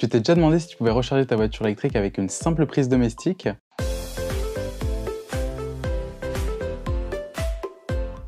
Tu t'es déjà demandé si tu pouvais recharger ta voiture électrique avec une simple prise domestique?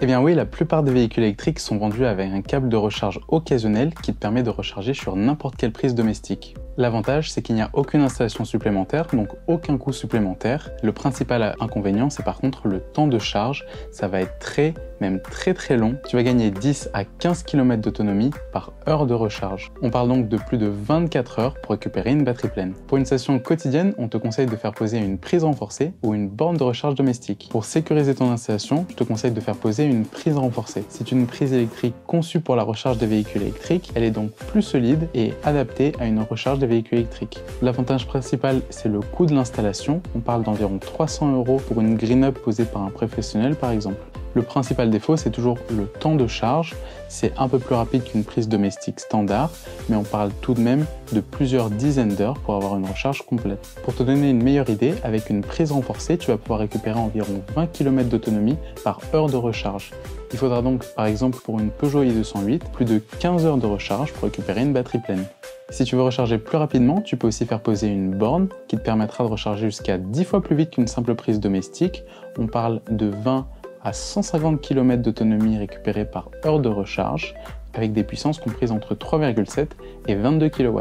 Eh bien oui, la plupart des véhicules électriques sont vendus avec un câble de recharge occasionnel qui te permet de recharger sur n'importe quelle prise domestique. L'avantage, c'est qu'il n'y a aucune installation supplémentaire, donc aucun coût supplémentaire. Le principal inconvénient, c'est par contre le temps de charge. Ça va être même très long. Tu vas gagner 10 à 15 km d'autonomie par heure de recharge. On parle donc de plus de 24 heures pour récupérer une batterie pleine. Pour une station quotidienne, on te conseille de faire poser une prise renforcée ou une borne de recharge domestique. Pour sécuriser ton installation, je te conseille de faire poser une prise renforcée. C'est une prise électrique conçue pour la recharge des véhicules électriques. Elle est donc plus solide et adaptée à une recharge des véhicules électriques. L'avantage principal, c'est le coût de l'installation. On parle d'environ 300 € pour une green-up posée par un professionnel par exemple. Le principal défaut, c'est toujours le temps de charge. C'est un peu plus rapide qu'une prise domestique standard, mais on parle tout de même de plusieurs dizaines d'heures pour avoir une recharge complète. Pour te donner une meilleure idée, avec une prise renforcée, tu vas pouvoir récupérer environ 20 km d'autonomie par heure de recharge. Il faudra donc, par exemple pour une Peugeot i208, plus de 15 heures de recharge pour récupérer une batterie pleine. Si tu veux recharger plus rapidement, tu peux aussi faire poser une borne qui te permettra de recharger jusqu'à 10 fois plus vite qu'une simple prise domestique. On parle de 20 à 150 km d'autonomie récupérée par heure de recharge, avec des puissances comprises entre 3,7 et 22 kW.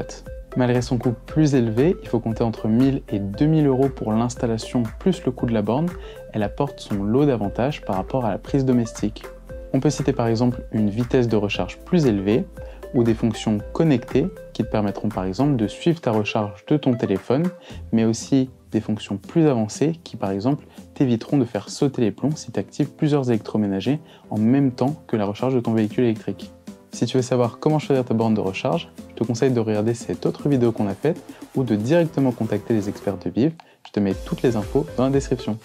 Malgré son coût plus élevé, il faut compter entre 1000 et 2000 € pour l'installation plus le coût de la borne. Elle apporte son lot d'avantages par rapport à la prise domestique. On peut citer par exemple une vitesse de recharge plus élevée ou des fonctions connectées qui te permettront par exemple de suivre ta recharge de ton téléphone, mais aussi des fonctions plus avancées qui par exemple t'éviteront de faire sauter les plombs si tu actives plusieurs électroménagers en même temps que la recharge de ton véhicule électrique. Si tu veux savoir comment choisir ta borne de recharge, je te conseille de regarder cette autre vidéo qu'on a faite ou de directement contacter les experts de Viv. Je te mets toutes les infos dans la description.